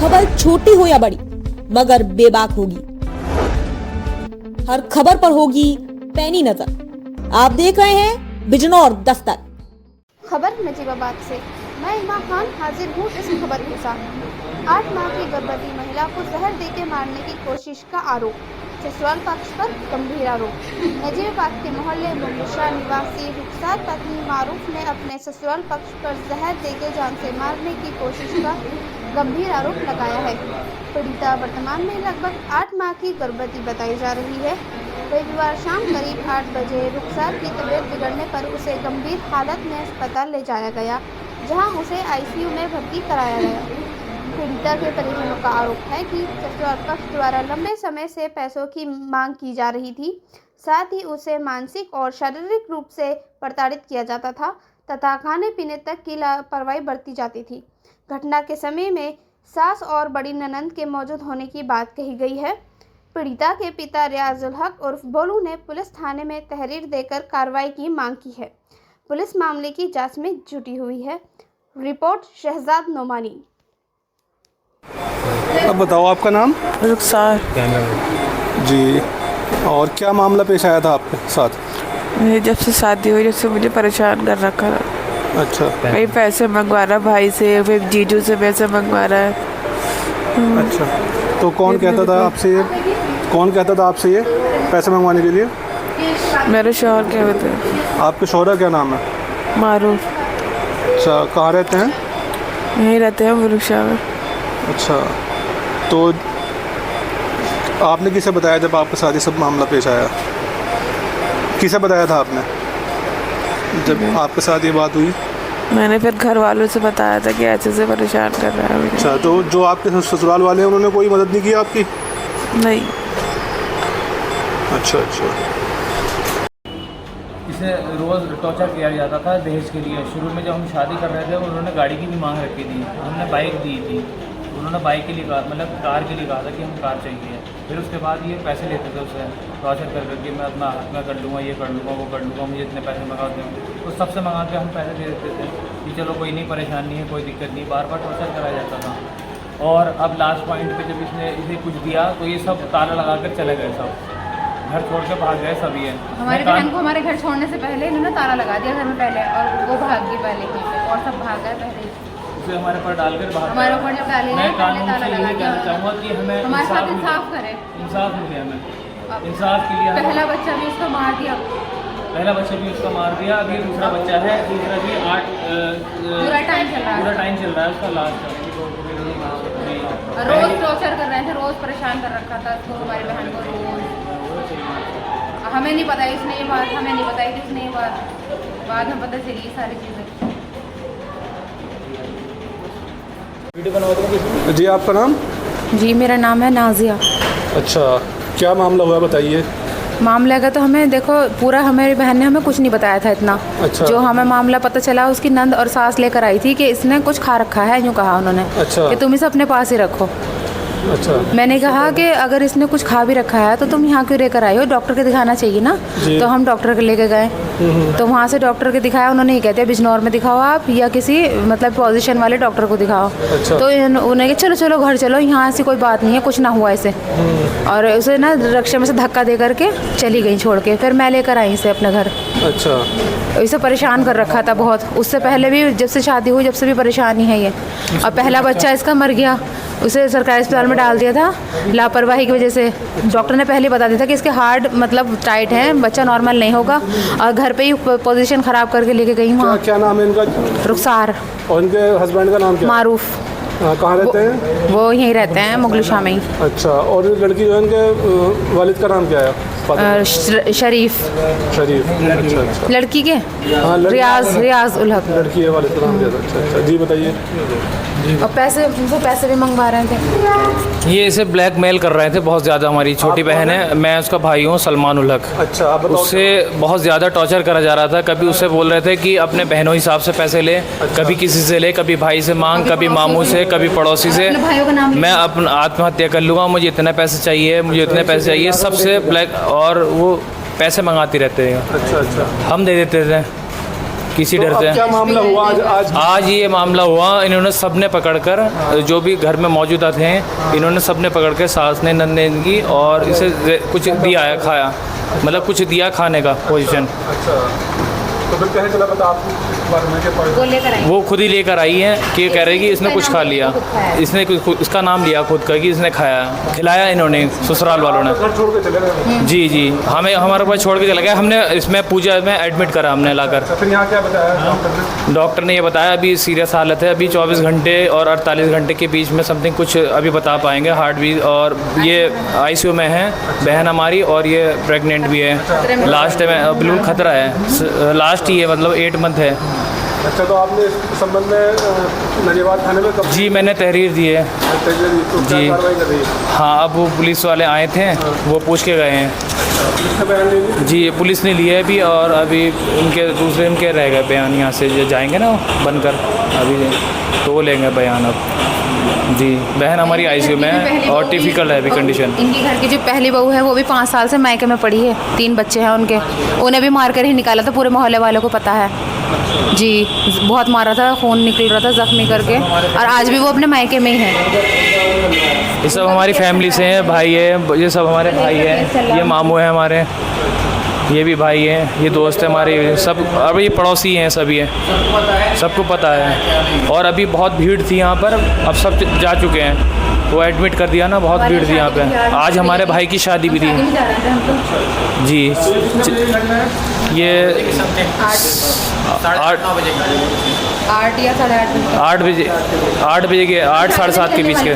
खबर छोटी हो या बड़ी मगर बेबाक होगी। हर खबर पर होगी पैनी नजर। आप देख रहे हैं बिजनौर दस्तक। खबर नजीबाबाद से मैं इमा खान हाजिर हूँ इस खबर के साथ। 8 माह की गर्भवती महिला को जहर देकर मारने की कोशिश का आरोप, ससुराल पक्ष पर गंभीर आरोप। नजीबाबाद के मोहल्ले मुगलिशा निवासी रुखसार पत्नी मारूफ ने अपने ससुराल पक्ष पर जहर देकर जान से मारने की कोशिश का गंभीर आरोप लगाया है। पीड़िता वर्तमान में लगभग 8 माह की गर्भवती बताई जा रही है। रविवार शाम करीब 8 बजे रुखसार की तबीयत बिगड़ने पर उसे गंभीर हालत में अस्पताल ले जाया गया, जहां उसे आईसीयू में भर्ती कराया गया। पीड़िता के परिजनों का आरोप है कि ससुराल पक्ष द्वारा लंबे समय से पैसों की मांग की जा रही थी, साथ ही उसे मानसिक और शारीरिक रूप से प्रताड़ित किया जाता था तथा खाने पीने तक की लापरवाही बरती जाती थी। घटना के समय में सास और बड़ी ननंद के मौजूद होने की बात कही गई है। पीड़िता के पिता रियाजुल हक उर्फ बोलू ने पुलिस थाने में तहरीर देकर कार्रवाई की मांग की है। पुलिस मामले की जांच में जुटी हुई है। रिपोर्ट शहजाद नोमानी। अब बताओ आपका नाम? रुखसार जी। और क्या मामला पेश आया था आपके साथ? मेरी जब से शादी हुई जब से मुझे परेशान कर रखा था। अच्छा। कई पैसे मंगवा रहा भाई से, फिर जीजू से पैसे मंगवा रहा है। अच्छा, तो कौन कहता था आपसे ये पैसे मंगवाने के लिए? मेरे शौहर क्या होते हैं। आपके शौहर क्या नाम है? मारूफ। अच्छा, कहाँ रहते हैं? यहीं रहते हैं मुगलिशा में। अच्छा, तो आपने किसे बताया जब आपके साथ ये सब मामला पेश आया? किसे बताया था आपने जब आपके साथ ये बात हुई? मैंने फिर घर वालों से बताया था कि ऐसे से परेशान कर रहा है मुझे। अच्छा, तो जो आपके ससुराल वाले हैं उन्होंने कोई मदद नहीं की आपकी? नहीं। अच्छा। इसे रोज़ टॉर्चर किया जाता था दहेज के लिए। शुरू में जब हम शादी कर रहे थे उन्होंने गाड़ी की भी मांग रखी थी, हमने बाइक दी थी। उन्होंने बाइक के लिए कहा, मतलब कार के लिए कहा था कि हम कार चाहिए। फिर उसके बाद ये पैसे लेते थे उससे टॉर्चर करके, मैं अपना हाथ में कर लूँगा, ये कर लूँगा, वो कर लूँगा, मुझे इतने पैसे मंगा दो। तो सबसे मंगा के हम पैसे दे देते थे कि चलो कोई नहीं, परेशान नहीं है, कोई दिक्कत नहीं। बार बार टॉर्चर कराया जाता था। और अब लास्ट पॉइंट पे जब इसने इसे कुछ दिया तो ये सब ताला लगा कर चले गए, सब घर छोड़ के भाग गए सभी। है हमारी बहन को हमारे घर छोड़ने से पहले इन्होंने ताला लगा दिया घर में पहले, और वो भाग गई पहले ही पे, और सब भाग गए पहले ही। उसे हमारे पर डालकर भाग हमारे ऊपर जब डाले मैं हैं, कानून पहले ताला से लगा यही दिया। कहना चाहूँगा कि हमें हमारे साथ इंसाफ करे। इंसाफ मिले हमें। इंसाफ के लिए पहला बच्चा भी उसको मार दिया। पहला बच्चा भी उसका मार दिया। अभी दूसरा बच्चा है, तीसरा भी पूरा टाइम चल रहा है उसका लास्ट। रोज टॉर्चर कर रहे थे, रोज परेशान कर रखा था उसको, हमारी बहन को रोज। हमें नहीं पता इसने ये बात, हमें नहीं बताई थी इसने ये बात, बाद में पता चली ये सारी चीज़ें। जी, आपका नाम? जी, मेरा नाम है नाजिया। अच्छा, क्या मामला हुआ बताइए। मामले का तो हमें देखो पूरा, हमारी बहन ने हमें कुछ नहीं बताया था इतना। अच्छा। जो हमें मामला पता चला उसकी नंद और सास लेकर आई थी कि इसने कुछ खा रखा है, यूँ कहा उन्होंने। अच्छा। कि तुम इसे अपने पास ही रखो। अच्छा। मैंने कहा कि अगर इसने कुछ खा भी रखा है तो तुम यहाँ क्यों लेकर आई हो, डॉक्टर के दिखाना चाहिए ना। तो हम डॉक्टर के लेके गए, तो वहाँ से डॉक्टर के दिखाया, उन्होंने ये कहते हैं बिजनौर में दिखाओ आप, या किसी मतलब पोजीशन वाले डॉक्टर को दिखाओ। अच्छा। तो उन्होंने कहा चलो चलो घर चलो, यहाँ ऐसी कोई बात नहीं है, कुछ ना हुआ इसे। और उसे ना रिक्शे में से धक्का दे करके चली गई छोड़ के। फिर मैं लेकर आई इसे अपने घर। अच्छा। इसे परेशान कर रखा था बहुत, उससे पहले भी जब से शादी हुई जब से भी परेशानी है ये। और पहला बच्चा इसका मर गया, उसे सरकारी अस्पताल में डाल दिया था लापरवाही की वजह से। डॉक्टर ने पहले बता दिया था कि इसके हार्ट मतलब टाइट है, बच्चा नॉर्मल नहीं होगा। और घर पे ही पोजीशन ख़राब करके लेके गई वहाँ। क्या नाम है इनका? रुखसार। और इनके हस्बैंड का नाम क्या? मारूफ। कहाँ रहते हैं? वो यहीं रहते हैं मुगलिशा में ही। अच्छा, और लड़की जो है इनके वालिद का नाम क्या है? शरीफ। अच्छा। लड़की के हाँ, रियाज उल हक लड़की है, वालिद का नाम क्या था? अच्छा। जी बताइए। और पैसे भी मंगवा रहे थे। ये इसे ब्लैकमेल कर रहे थे बहुत ज़्यादा। हमारी छोटी बहन है, मैं उसका भाई हूँ सलमान उल हक। अच्छा, आप बताओ। उससे बहुत ज़्यादा टॉर्चर करा जा रहा था। कभी उससे बोल रहे थे कि अपने बहनों हिसाब से पैसे ले, कभी किसी से ले, कभी भाई से मांग, कभी मामू से, कभी पड़ोसी से। मैं अपना आत्महत्या कर लूँगा, मुझे इतने पैसे चाहिए, मुझे इतने पैसे चाहिए, सबसे ब्लैक। और वो पैसे मंगाती रहते हैं। अच्छा। हम दे देते थे। किसी तो डर अब से। क्या मामला हुआ आज? आज ये मामला हुआ, इन्होंने सबने पकड़कर, जो भी घर में मौजूदा थे, इन्होंने सबने पकड़ के, सास ने, नंद ने इनकी, और इसे कुछ दिया है, खाया, मतलब कुछ दिया खाने का पोजीशन। अच्छा, तो फिर कैसे चला पता आपको इस बारे में? वो लेकर आई वो खुद ही लेकर आई है कि कह रही कि इसने कुछ खा लिया, इसने इसका नाम लिया खुद का कि इसने खाया, खिलाया इन्होंने ससुराल वालों ने। घर छोड़ के चले गए? जी जी, हमें हमारे पास छोड़ के चला गया। हमने इसमें पूजा में एडमिट करा हमने लाकर। फिर यहाँ क्या बताया डॉक्टर ने? डॉक्टर ने ये बताया अभी सीरियस हालत है, अभी 24 घंटे और 48 घंटे के बीच में समथिंग कुछ अभी बता पाएंगे, हार्ट भी, और ये ICU में है बहन हमारी, और ये प्रेग्नेंट भी है, लास्ट में बिल्कुल खतरा है, लास्ट ही है, मतलब 8 मंथ है। अच्छा, तो आपने इस संबंध में नजीबाद थाने में कब जी मैंने तहरीर दी है। तो क्या जी। कार्रवाई कर रही है? हाँ, अब वो पुलिस वाले आए थे, वो पूछ के गए हैं। इसका बयान ले लीजिए। जी पुलिस ने लिया है अभी, और अभी उनके दूसरे उनके रह गए बयान, यहाँ से जो जाएंगे ना बनकर अभी, तो वो लेंगे बयान अब। जी, बहन हमारी ICU में है और टिपिकल है अभी कंडीशन। इनकी घर की जो पहली बहू है वो भी 5 साल से मायके में पड़ी है, 3 बच्चे हैं उनके, उन्हें भी मार कर ही निकाला था, पूरे मोहल्ले वालों को पता है जी। बहुत मारा था, खून निकल रहा था जख्मी करके, और आज भी वो अपने मायके में ही है। ये सब हमारी फैमिली से हैं, भाई है, ये सब हमारे भाई हैं, ये मामू हैं हमारे, ये भी भाई हैं, ये दोस्त हैं हमारे सब, अब ये पड़ोसी हैं सभी हैं, सबको पता है। और अभी बहुत भीड़ थी यहाँ पर, अब सब जा चुके हैं, वो एडमिट कर दिया ना, बहुत भीड़ थी यहाँ पे। आज हमारे भाई की शादी भी थी जी। ये 8 या 8:30 8 बजे के 8 साढ़े 7 के बीच के